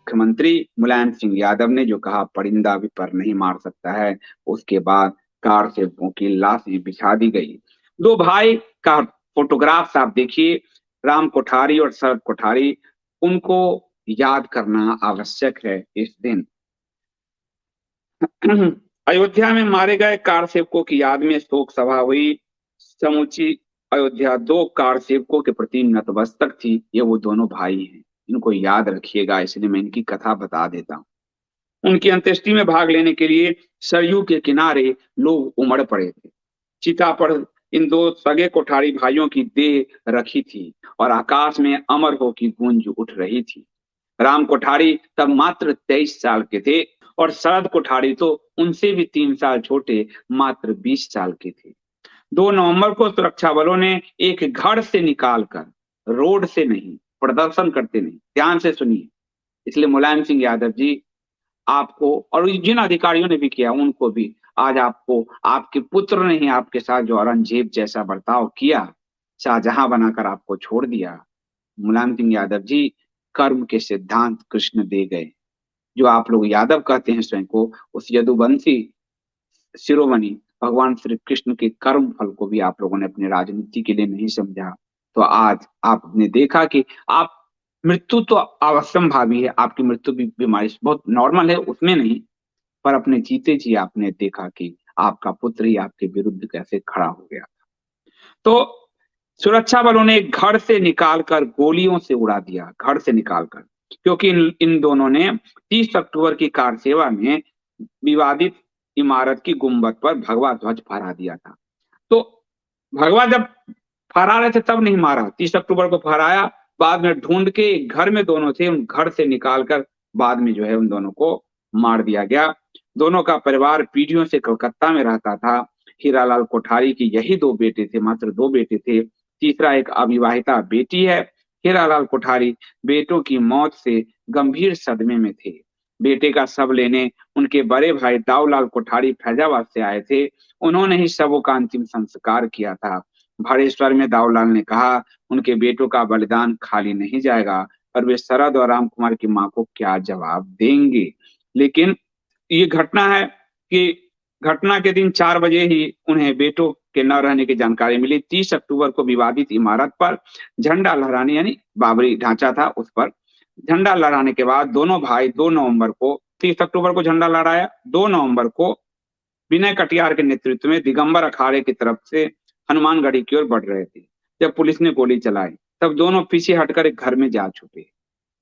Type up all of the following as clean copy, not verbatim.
मुख्यमंत्री मुलायम सिंह यादव ने जो कहा परिंदा भी पर नहीं मार सकता है, उसके बाद कार सेवकों की लाशें बिछा दी गई। दो भाई का फोटोग्राफ्स आप देखिए, राम कोठारी और शरद कोठारी, उनको याद करना आवश्यक है इस दिन। अयोध्या में मारे गए कार सेवकों की याद में शोक सभा हुई। समूची अयोध्या दो कार सेवकों के प्रति नतमस्तक थी। ये वो दोनों भाई हैं, इनको याद रखिएगा, इसलिए मैं इनकी कथा बता देता हूँ। उनकी अंत्येष्टि में भाग लेने के लिए सरयू के किनारे लोग उमड़ पड़े थे। चिता पर इन दो सगे कोठारी भाइयों की देह रखी थी और आकाश में अमर हो की गूंज उठ रही थी। राम कोठारी तब मात्र 23 साल के थे और शरद कोठारी तो उनसे भी 3 साल छोटे, मात्र 20 साल के थे। 2 नवंबर को सुरक्षा बलों ने एक घर से निकालकर, रोड से नहीं, प्रदर्शन करते नहीं, ध्यान से सुनिए, इसलिए मुलायम सिंह यादव जी आपको, और जिन अधिकारियों ने भी किया उनको भी, आज आपको आपके पुत्र ने ही आपके साथ जो औरंगजेब जैसा बर्ताव किया, शाहजहां बनाकर आपको छोड़ दिया। मुलायम सिंह यादव जी कर्म के सिद्धांत कृष्ण दे गए। जो आप लोग यादव कहते हैं स्वयं को, उस यदुवंशी शिरोमणि भगवान श्री कृष्ण के कर्म फल को भी आप लोगों ने अपने राजनीति के लिए नहीं समझा। तो आज आपने देखा कि आप, मृत्यु तो अवश्यंभावी है, आपकी मृत्यु भी बीमारी से बहुत नॉर्मल है, उसमें नहीं, पर अपने जीते जी आपने देखा कि आपका पुत्र ही आपके विरुद्ध कैसे खड़ा हो गया। तो सुरक्षा बलों ने घर से निकालकर गोलियों से उड़ा दिया, घर से निकालकर, क्योंकि इन दोनों ने 30 अक्टूबर की कार सेवा में विवादित इमारत की गुंबद पर भगवा ध्वज फहरा दिया था। तो भगवा जब फहरा रहे थे तब नहीं मारा, 30 अक्टूबर को फहराया, बाद में ढूंढ के एक घर में दोनों थे, उन घर से निकालकर बाद में जो है उन दोनों को मार दिया गया। दोनों का परिवार पीढ़ियों से कलकत्ता में रहता था। हीरालाल कोठारी की यही 2 बेटे थे, मात्र 2 बेटे थे, तीसरा एक अविवाहिता बेटी है। हीरालाल कोठारी बेटों की मौत से गंभीर सदमे में थे। बेटे का शव लेने उनके बड़े भाई दाऊलाल कोठारी फैजाबाद से आए थे। उन्होंने ही शवों का अंतिम संस्कार किया था। भाड़ेश्वर में दाऊलाल ने कहा उनके बेटों का बलिदान खाली नहीं जाएगा और वे शरद और राम कुमार की मां को क्या जवाब देंगे। लेकिन ये घटना है कि घटना के दिन 4 बजे ही उन्हें बेटों के न रहने की जानकारी मिली। 30 अक्टूबर को विवादित इमारत पर झंडा लहराने, यानी बाबरी ढांचा था उस पर झंडा लहराने के बाद दोनों भाई 2 नवंबर को, 30 अक्टूबर को झंडा लहराया, 2 नवंबर को विनय कटियार के नेतृत्व में दिगंबर अखाड़े की तरफ से हनुमानगढ़ी की ओर बढ़ रहे थे। जब पुलिस ने गोली चलाई तब दोनों पीछे हटकर एक घर में जा छुपे।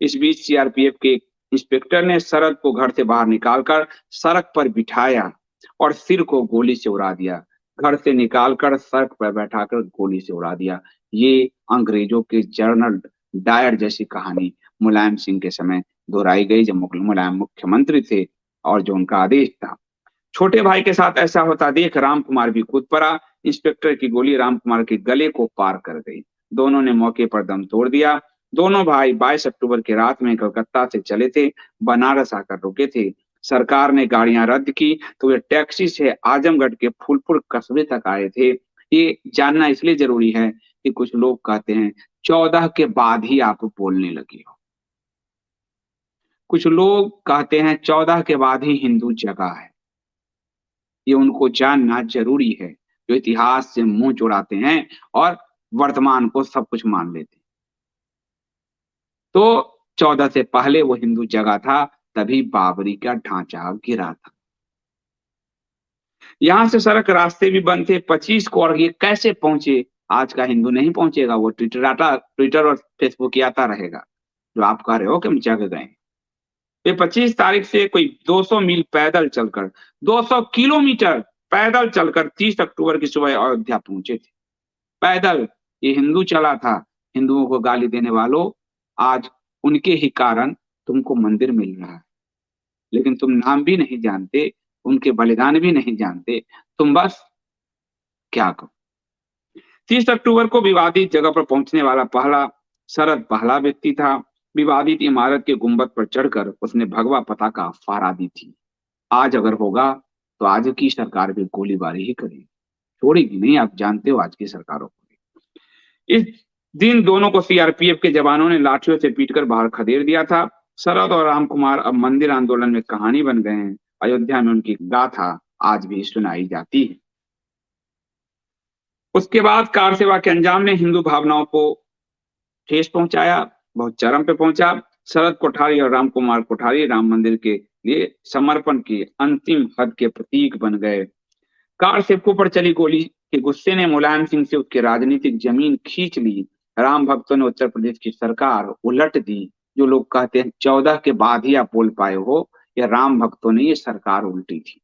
इस बीच सीआरपीएफ के इंस्पेक्टर ने शरद को घर से बाहर निकालकर सड़क पर बिठाया और सिर को गोली से उड़ा दिया। घर से निकालकर सड़क पर बैठाकर गोली से उड़ा दिया। ये अंग्रेजों के जनरल डायर जैसी कहानी मुलायम सिंह के समय दोहराई गई, जब मुलायम मुख्यमंत्री थे और जो उनका आदेश था। छोटे भाई के साथ ऐसा होता देख राम कुमार भी कूद पड़ा। इंस्पेक्टर की गोली राम कुमार के गले को पार कर गई। दोनों ने मौके पर दम तोड़ दिया। दोनों भाई 22 अक्टूबर की रात में कलकत्ता से चले थे, बनारस आकर रुके थे। सरकार ने गाड़ियां रद्द की तो वे टैक्सी से आजमगढ़ के फूलपुर कस्बे तक आए थे। ये जानना इसलिए जरूरी है कि कुछ लोग कहते हैं 14 के बाद ही आप बोलने लगे हो। कुछ लोग कहते हैं 14 के बाद ही हिंदू जगा है। ये उनको जानना जरूरी है, जो इतिहास से मुंह जुड़ाते हैं और वर्तमान को सब कुछ मान लेते हैं। तो 14 से पहले वो हिंदू जगह था, तभी बाबरी का ढांचा गिरा था। यहाँ से सड़क रास्ते भी बंद थे 25 को, और ये कैसे पहुंचे? आज का हिंदू नहीं पहुंचेगा, वो ट्विटर और फेसबुक आता रहेगा जो आप कह रहे हो कि हम जग गए। ये 25 तारीख से कोई 200 मील पैदल चलकर, 200 किलोमीटर पैदल चलकर 30 अक्टूबर की सुबह अयोध्या पहुंचे थे। पैदल ये हिंदू चला था। हिंदुओं को गाली देने वालों, आज उनके ही कारण तुमको मंदिर मिल रहा है, लेकिन तुम नाम भी नहीं जानते, उनके बलिदान भी नहीं जानते, तुम बस क्या करो। 30 अक्टूबर को विवादित जगह पर पहुंचने वाला शरद पहला व्यक्ति था। विवादित इमारत के गुंबद पर चढ़कर उसने भगवा पताका फहरा दी थी। आज अगर होगा तो आज की सरकार भी गोलीबारी ही करेगी। छोड़ेगी नहीं, आप जानते हो आज की सरकारों को। इस दिन दोनों को सीआरपीएफ के जवानों ने लाठियों से पीटकर बाहर खदेड़ दिया था। शरद और राम कुमार अब मंदिर आंदोलन में कहानी बन गए हैं। अयोध्या में उनकी गाथा आज भी सुनाई जाती है। उसके बाद कार सेवा के अंजाम ने हिंदू भावनाओं को ठेस पहुंचाया, बहुत चरम पे पहुंचा। शरद कोठारी और राम कुमार कोठारी राम मंदिर के लिए समर्पण की अंतिम हद के प्रतीक बन गए। कार सेवकों पर चली गोली के गुस्से ने मुलायम सिंह से उसकी राजनीतिक जमीन खींच ली। राम भक्तों ने उत्तर प्रदेश की सरकार उलट दी। जो लोग कहते हैं 14 के बाद ही आप बोल पाए हो, यह राम भक्तों ने ये सरकार उल्टी थी।